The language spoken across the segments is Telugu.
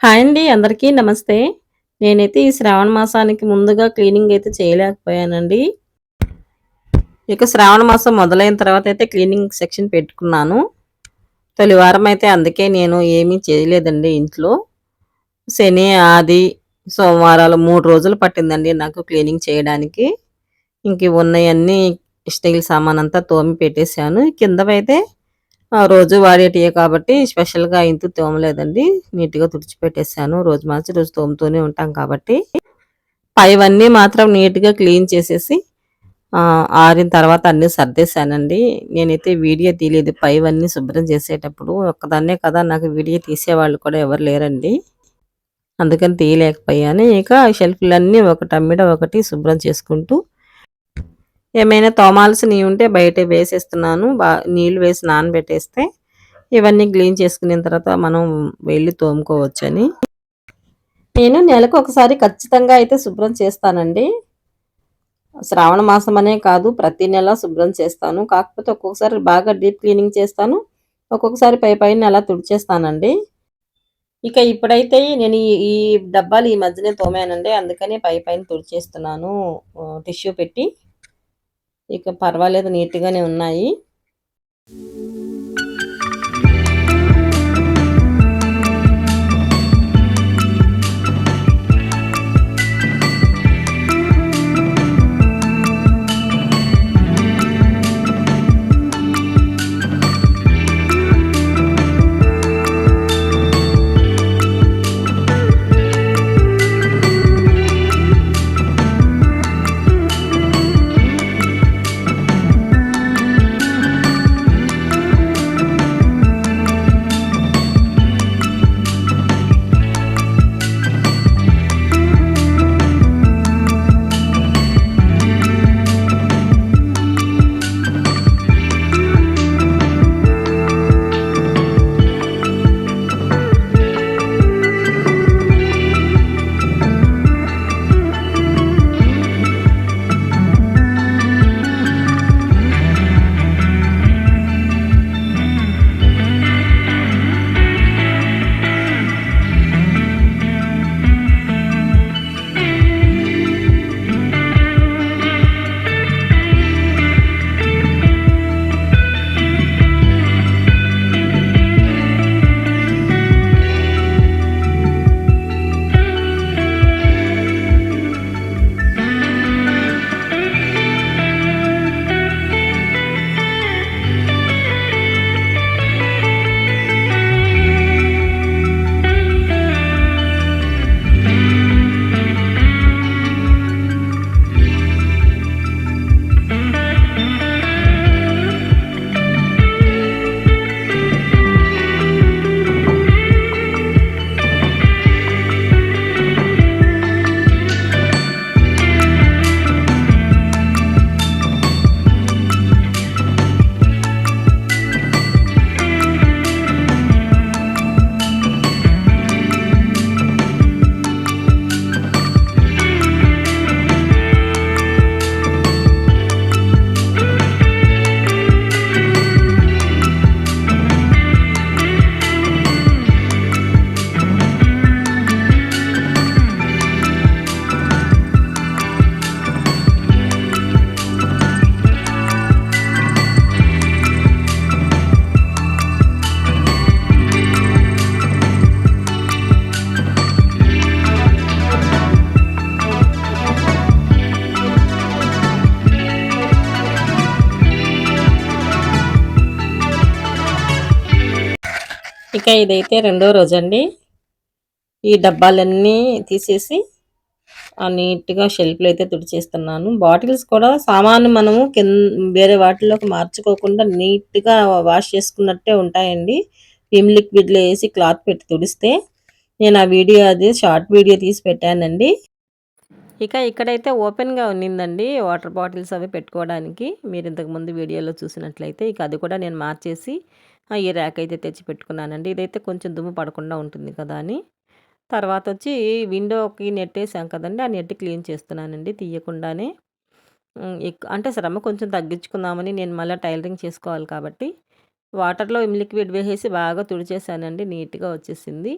హాయ్ అండి. అందరికీ నమస్తే. నేనైతే ఈ శ్రావణ మాసానికి ముందుగా క్లీనింగ్ అయితే చేయలేకపోయానండి. ఇక శ్రావణ మాసం మొదలైన తర్వాత అయితే క్లీనింగ్ సెక్షన్ పెట్టుకున్నాను. తొలి వారం అయితే అందుకే నేను ఏమీ చేయలేదండి ఇంట్లో. శని, ఆది, సోమవారాలు 3 రోజులు పట్టిందండి నాకు క్లీనింగ్ చేయడానికి. ఇంక ఉన్నయన్నీ స్టీల్ సామానంతా తోమి పెట్టేశాను. కిందవైతే రోజు వాడేటియే కాబట్టి స్పెషల్‌గా ఇంత తోమలేదండి. నీట్‌గా తుడిచిపెట్టేసాను. రోజు మార్చి రోజు తోముతూనే ఉంటాం కాబట్టి. పైవన్నీ మాత్రం నీట్‌గా క్లీన్ చేసేసి ఆరిన తర్వాత అన్నీ సర్దేశానండి. నేనైతే వీడియో తీయలేదు పైవన్నీ శుభ్రం చేసేటప్పుడు. ఒక్కదాన్నే కదా! నాకు వీడియో తీసేవాళ్ళు కూడా ఎవరు లేరండి. అందుకని తీయలేకపోయాను. ఇక షెల్ఫ్‌లన్నీ ఒకటమ్మిడ ఒకటి శుభ్రం చేసుకుంటూ ఏమైనా తోమాల్సినవి ఉంటే బయట వేసేస్తున్నాను. నీళ్లు వేసి నానబెట్టేస్తే ఇవన్నీ క్లీన్ చేసుకున్న తర్వాత మనం వెళ్లి తోముకోవచ్చని. నేను నెలకు ఒకసారి ఖచ్చితంగా అయితే శుభ్రం చేస్తానండి. శ్రావణ మాసం అనే కాదు ప్రతి నెల శుభ్రం చేస్తాను. కాకపోతే ఒక్కొక్కసారి బాగా డీప్ క్లీనింగ్ చేస్తాను. ఒక్కొక్కసారి పైన అలా తుడిచేస్తానండి. ఇక ఇప్పుడైతే నేను ఈ డబ్బాలు ఈ మధ్యనే తోమానండి. అందుకని పైన తుడిచేస్తున్నాను టిష్యూ పెట్టి. ఇక పర్వాలేదు నీట్‌గానే ఉన్నాయి. ఇక ఇదైతే రెండో రోజండి. ఈ డబ్బాలన్నీ తీసేసి నీట్‌గా షెల్ఫ్‌లో అయితే తుడిచేస్తున్నాను. బాటిల్స్ కూడా సామాను మనము వేరే వాటిలోకి మార్చుకోకుండా నీట్‌గా వాష్ చేసుకున్నట్టే ఉంటాయండి. విమ్ లిక్విడ్‌లో ఏసి క్లాత్ పెట్టి తుడిస్తే. నేను ఆ వీడియో షార్ట్ వీడియో తీసి పెట్టానండి. ఇక ఇక్కడైతే ఓపెన్‌గా ఉన్నిందండి వాటర్ బాటిల్స్ అవి పెట్టుకోవడానికి. మీరు ఇంతకుముందు వీడియోలో చూసినట్లయితే. ఇక అది కూడా నేను మార్చేసి ఈ ర్యాక్ అయితే తెచ్చి పెట్టుకున్నానండి. ఇదైతే కొంచెం దుమ్ము పడకుండా ఉంటుంది కదా అని. తర్వాతొచ్చి విండోకి నెట్టేసాం కదండీ! ఆ నెట్ క్లీన్ చేస్తున్నానండి తీయకుండానే. అంటే శ్రమ కొంచెం తగ్గించుకుందామని నేను మళ్ళా టైలరింగ్ చేసుకోవాలి కాబట్టి వాటర్‌లో లిక్విడ్ వేసేసి బాగా తుడిచేసానండి. నీట్‌గా వచ్చేసింది.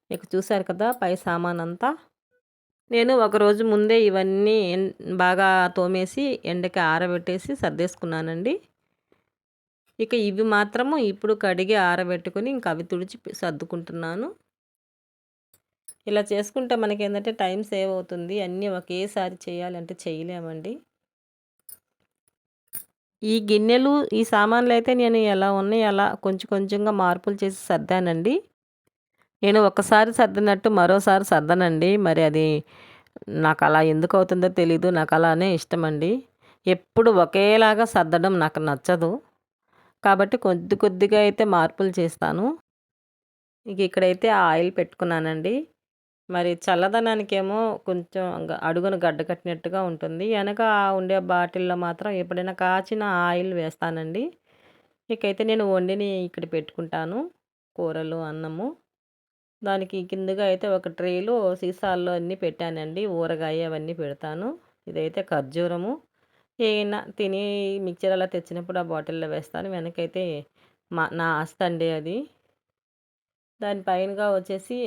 ఇక చూసారు కదా పై సామానంతా. నేను ఒకరోజు ముందే ఇవన్నీ బాగా తోమేసి ఎండకి ఆరబెట్టేసి సర్దేసుకున్నానండి. ఇక ఇవి మాత్రము ఇప్పుడు కడిగి ఆరబెట్టుకొని ఇంక అవి తుడిచి సర్దుకుంటున్నాను. ఇలా చేసుకుంటే మనకేందంటే టైం సేవ్ అవుతుంది. అన్నీ ఒకేసారి చేయాలంటే చేయలేమండి. ఈ గిన్నెలు, ఈ సామాన్లయితే నేను ఎలా ఉన్నాయో అలా కొంచెం కొంచెంగా మార్పులు చేసి సర్దానండి. నేను ఒక్కసారి సర్దినట్టు మరోసారి సర్దనండి. మరి అది నాకలా ఎందుకవుతుందో తెలీదు. నాకలానే ఇష్టమండి. ఎప్పుడు ఒకేలాగా సర్దడం నాకు నచ్చదు. కాబట్టి కొద్ది కొద్దిగా అయితే మార్పులు చేస్తాను. ఇక ఇక్కడైతే ఆయిల్ పెట్టుకున్నానండి. మరి చల్లదనానికేమో కొంచెం అడుగున గడ్డ కట్టినట్టుగా ఉంటుంది. వెనక ఉండే బాటిల్‌లో మాత్రం ఎప్పుడైనా కాచిన ఆయిల్ వేస్తానండి. ఇకైతే నేను వండిని ఇక్కడ పెట్టుకుంటాను. కూరలు, అన్నము. దానికి కిందగా అయితే ఒక ట్రేలో సీసాల్లో అన్నీ పెట్టానండి. ఊరగాయ అవన్నీ పెడతాను. ఇదైతే ఖర్జూరము. ఏయన్నా తిని మిక్చర్ అలా తెచ్చినప్పుడు ఆ బాటిల్‌లో వేస్తాను. వెనకైతే నా ఆస్తండి అది. దాని పైనగా వచ్చేసి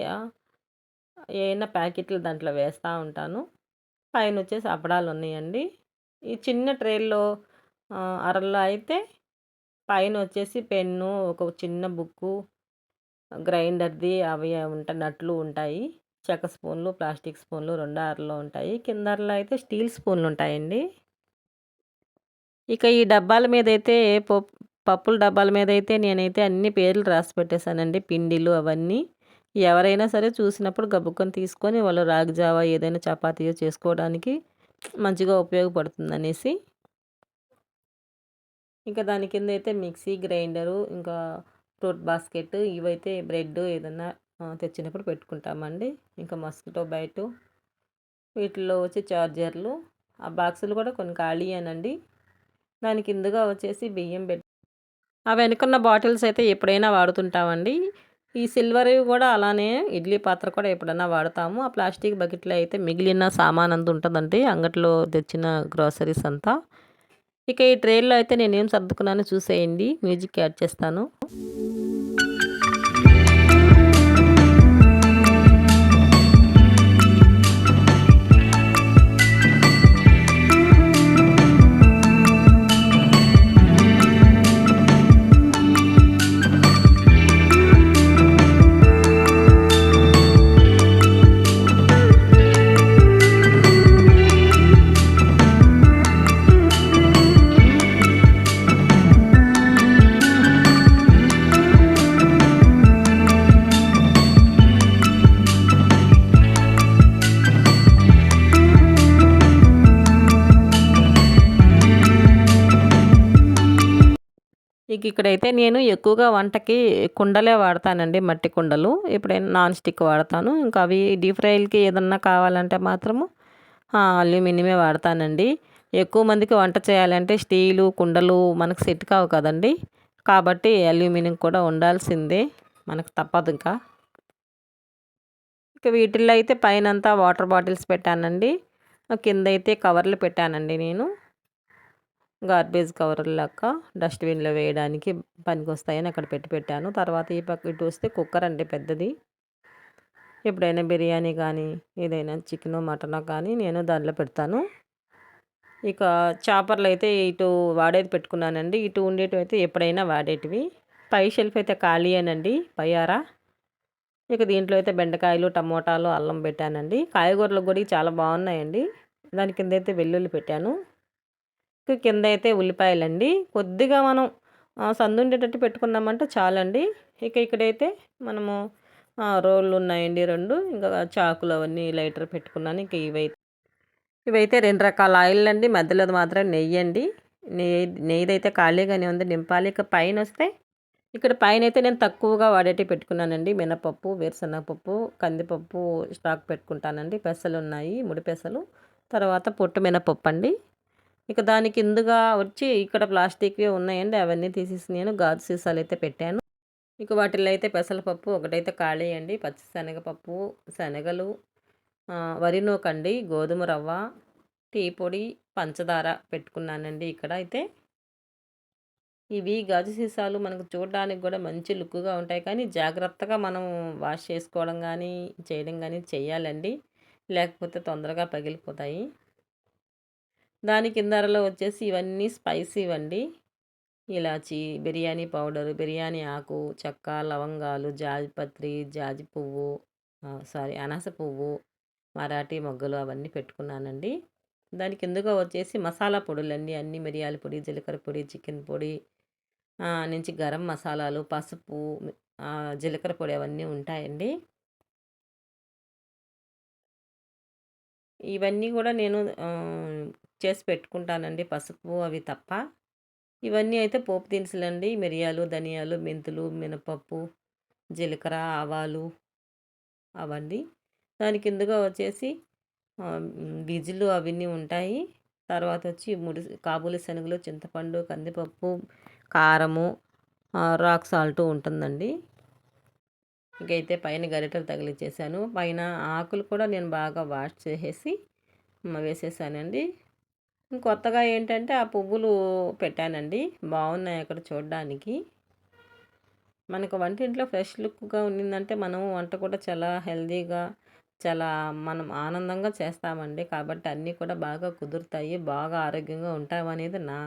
ఏయన్నా ప్యాకెట్లు దాంట్లో వేస్తా ఉంటాను. పైనొచ్చేసి అప్పడాలున్నాయండి. ఈ చిన్న ట్రేల్లో అరల్లో అయితే పైనొచ్చేసి పెన్ను, ఒక చిన్న బుక్కు, గ్రైండర్‌ది అవి నట్లు ఉంటాయి. చెక్క స్పూన్లు, ప్లాస్టిక్ స్పూన్లు 2 అరలో ఉంటాయి. కింద అరలో అయితే స్టీల్ స్పూన్లుంటాయండి. ఇక ఈ డబ్బాల మీదైతే పప్పుల డబ్బాల మీదైతే నేనైతే అన్ని పేర్లు రాసి పెట్టేశానండి. పిండిలు అవన్నీ. ఎవరైనా సరే చూసినప్పుడు గబుక్కని తీసుకొని వాళ్ళు రాగి జావ ఏదైనా చపాతీయో చేసుకోవడానికి మంచిగా ఉపయోగపడుతుందనేసి. ఇంకా దాని కిందైతే మిక్సీ, గ్రైండరు, ఇంకా ఫ్రూట్ బాస్కెట్ ఇవైతే బ్రెడ్ ఏదన్నా తెచ్చినప్పుడు పెట్టుకుంటామండి. ఇంకా మస్కిటో బైటు, వీటిల్లో వచ్చి చార్జర్లు, ఆ బాక్సులు కూడా కొన్ని ఖాళీయేనండి. దాని కిందగా వచ్చేసి బియ్యం ఆ వెనకున్న బాటిల్స్ అయితే ఎప్పుడైనా వాడుతుంటామండి. ఈ సిల్వర్‌వి కూడా అలానే ఇడ్లీ పాత్ర కూడా ఎప్పుడన్నా వాడతాము. ఆ ప్లాస్టిక్ బకెట్‌లో అయితే మిగిలిన సామానంతా ఉంటదండి. అంగట్లో తెచ్చిన గ్రోసరీస్ అంతా. ఇక ఈ ట్రేలో అయితే నేనేం సర్దుకున్నానో చూసేయండి. మ్యూజిక్ యాడ్ చేస్తాను. ఇక ఇక్కడైతే నేను ఎక్కువగా వంటకి కుండలే వాడతానండి. మట్టి కుండలు. ఎప్పుడైనా నాన్ స్టిక్ వాడతాను. ఇంకా అవి డీప్ ఫ్రైలకి ఏదన్నా కావాలంటే మాత్రము అల్యూమినియమే వాడతానండి. ఎక్కువ మందికి వంట చేయాలంటే స్టీలు కుండలు మనకు సెట్ కావు కదండీ. కాబట్టి అల్యూమినియం కూడా ఉండాల్సిందే. మనకు తప్పదింక. ఇక వీటిల్లో అయితే పైనంతా వాటర్ బాటిల్స్ పెట్టానండి. కిందైతే కవర్లు పెట్టానండి నేను. గార్బేజ్ కవర్లు లెక్క డస్ట్‌బిన్‌లో వేయడానికి పనికొస్తాయని అక్కడ పెట్టాను. తర్వాత ఈ పక్క ఇటు వస్తే కుక్కర్ అండి పెద్దది. ఎప్పుడైనా బిర్యానీ కానీ, ఏదైనా చికెనో, మటనో కానీ నేను దాంట్లో పెడతాను. ఇక చాపర్‌లయితే ఇటు వాడేది పెట్టుకున్నానండి. ఇటు ఉండేటివయితే ఎప్పుడైనా వాడేటివి. పై షెల్ఫ్ అయితే ఖాళీయేనండి పైయార. ఇక దీంట్లో అయితే బెండకాయలు, టమోటాలు, అల్లం పెట్టానండి. కాయగూరలు కూడా చాలా బాగున్నాయండి. దాని కిందైతే వెల్లుల్లి పెట్టాను. కింద అయితే ఉల్లిపాయలండి. కొద్దిగా మనం సందుండేటట్టు పెట్టుకున్నామంటే చాలండి. ఇక ఇక్కడైతే మనము రోళ్ళు ఉన్నాయండి 2. ఇంకా చాకులు అవన్నీ లైటర్ పెట్టుకున్నాను. ఇంక ఇవైతే 2 రకాల ఆయిల్లండి. మధ్యలోది మాత్రం నెయ్యండి. నెయ్యిదైతే ఖాళీగానే ఉంది నింపాలి. ఇక పైనొస్తే ఇక్కడ పైనైతే నేను తక్కువగా వాడేటివి పెట్టుకున్నానండి. మినపప్పు, వేరుశనగపప్పు, కందిపప్పు స్టాక్ పెట్టుకుంటానండి. పెసలున్నాయి. ముడి పెసలు. తర్వాత పొట్టు మినపప్పండి. ఇక దాని కిందగా వచ్చి ఇక్కడ ప్లాస్టిక్‌వి ఉన్నాయండి. అవన్నీ తీసేసి నేను గాజు సీసాలైతే పెట్టాను. ఇక వాటిల్లో అయితే పెసరపప్పు ఒకటైతే ఖాళీ అండి. పచ్చి శనగపప్పు, శనగలు, వరి నూకండి, గోధుమ రవ్వ, టీ పొడి, పంచదార పెట్టుకున్నానండి ఇక్కడ అయితే. ఇవి గాజు సీసాలు మనకు చూడడానికి గూడా మంచి లుక్‌గా ఉంటాయి. కానీ జాగ్రత్తగా మనం వాష్ చేసుకోవడం గానీ, చేయడం గానీ చెయ్యాలండి. లేకపోతే తొందరగా పగిలిపోతాయి. దాని కింద అరలో వచ్చేసి ఇవన్నీ స్పైసీవండి. ఇలాచీ, బిర్యానీ పౌడరు, బిర్యానీ ఆకు, చెక్క, లవంగాలు, జాజిపత్రి, జాజి పువ్వు అనాస పువ్వు, మరాఠీ మొగ్గలు అవన్నీ పెట్టుకున్నానండి. దాని కిందుగా వచ్చేసి మసాలా పొడులండి. అన్నీ మిరియాల పొడి, జీలకర్ర పొడి, చికెన్ పొడి నుంచి గరం మసాలాలు, పసుపు, జీలకర్ర పొడి అవన్నీ ఉంటాయండి. ఇవన్నీ గూడా నేను చేసి పెట్టుకుంటానండి. పసుపు అవి తప్ప. ఇవన్నీ అయితే పోపు దినుసులండి. మిరియాలు, ధనియాలు, మెంతులు, మినపప్పు, జీలకర్ర, ఆవాలు అవండి. దాని కిందుగా వచ్చేసి విజిల్లు అవన్నీ ఉంటాయి. తర్వాతొచ్చి కాబూలి శనగలు, చింతపండు, కందిపప్పు, కారము, రాక్ సాల్టు ఉంటుందండి. ఇంకైతే పైన గరిటెలు తగిలిచ్చేసాను. పైన ఆకులు కూడా నేను బాగా వాష్ చేసేసి వేసేసానండి. కొత్తగా ఏంటంటే ఆ పువ్వులు పెట్టానండి. బాగున్నాయి అక్కడ చూడడానికి. మనకు వంటింట్లో ఫ్రెష్ లుక్‌గా ఉండిందంటే మనం వంట కూడా చాలా హెల్తీగా, చాలా మనం ఆనందంగా చేస్తామండి. కాబట్టి అన్నీ కూడా బాగా కుదురుతాయి. బాగా ఆరోగ్యంగా ఉంటామనేది నా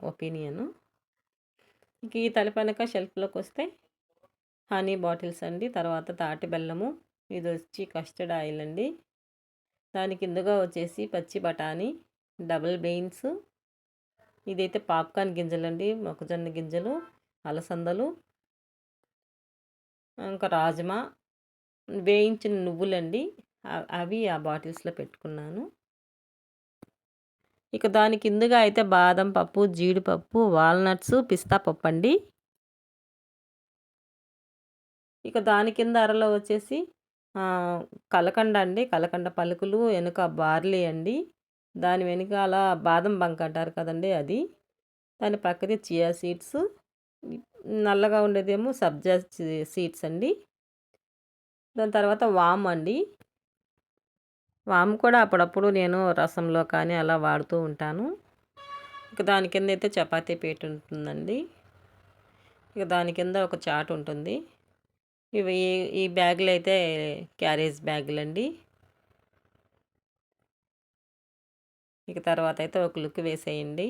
ఒపీనియను. ఇంక ఈ తలపనక షెల్ఫ్‌లోకొస్తే హనీ బాటిల్స్ అండి. తర్వాత తాటి బెల్లము. ఇదొచ్చి కస్టర్డ్ ఆయిల్ అండి. దాని కిందగా వచ్చేసి పచ్చి బఠానీ, డబుల్ బీన్స్, ఇదైతే పాప్కార్న్ గింజలండి. మొక్కజొన్న గింజలు, అలసందలు, ఇంకా రాజ్మా, వేయించిన నువ్వులండి. అవి ఆ బాటిల్స్‌లో పెట్టుకున్నాను. ఇక దాని కిందుగా అయితే బాదం పప్పు, జీడిపప్పు, వాల్నట్స్, పిస్తా పప్పండి. ఇక దాని కింద అరలో వచ్చేసి కలకండ అండి. కలకండ పలుకులు, వెనుక బార్లీ అండి. దాని వెనకాల బాదం బంక్ అంటారు కదండీ అది. దాని పక్కనే చియా సీడ్స్, నల్లగా ఉండేదేమో సబ్జా సీడ్స్ అండి. దాని తర్వాత వామ్ అండి. వామ్ కూడా అప్పుడప్పుడు నేను రసంలో కానీ అలా వాడుతూ ఉంటాను. ఇక దాని కింద అయితే చపాతీ పీట ఉంటుందండి. ఇక దాని కింద ఒక చాట్ ఉంటుంది. ఇవి ఈ బ్యాగులు అయితే క్యారేజ్ బ్యాగులండి. ఇక తర్వాత అయితే ఒక లుక్ వేసేయండి.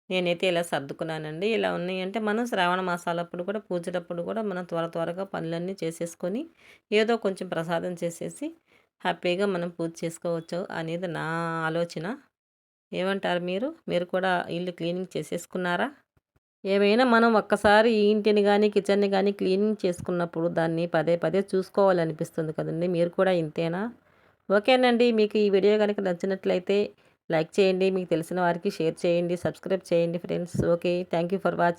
నేనైతే ఇలా సర్దుకున్నానండి. ఇలా ఉన్నాయంటే మనం శ్రావణ మాసాలప్పుడు కూడా పూజలప్పుడు కూడా మనం త్వరగా పనులన్నీ చేసేసుకొని ఏదో కొంచెం ప్రసాదం చేసేసి హ్యాపీగా మనం పూజ చేసుకోవచ్చు అనేది నా ఆలోచన. ఏమంటారు మీరు? మీరు కూడా ఇల్లు క్లీనింగ్ చేసేసుకున్నారా? ఏమైనా మనం ఒక్కసారి ఈ ఇంటిని గానీ, కిచెన్‌ని గానీ క్లీనింగ్ చేసుకున్నప్పుడు దాన్ని పదే పదే చూసుకోవాలనిపిస్తుంది కదండీ! మీరు కూడా ఇంతేనా? ఓకేనండి. మీకు ఈ వీడియో గనుక నచ్చినట్లయితే లైక్ చేయండి. మీకు తెలిసిన వారికి షేర్ చేయండి. సబ్స్క్రైబ్ చేయండి friends. Okay. Thank you for watching.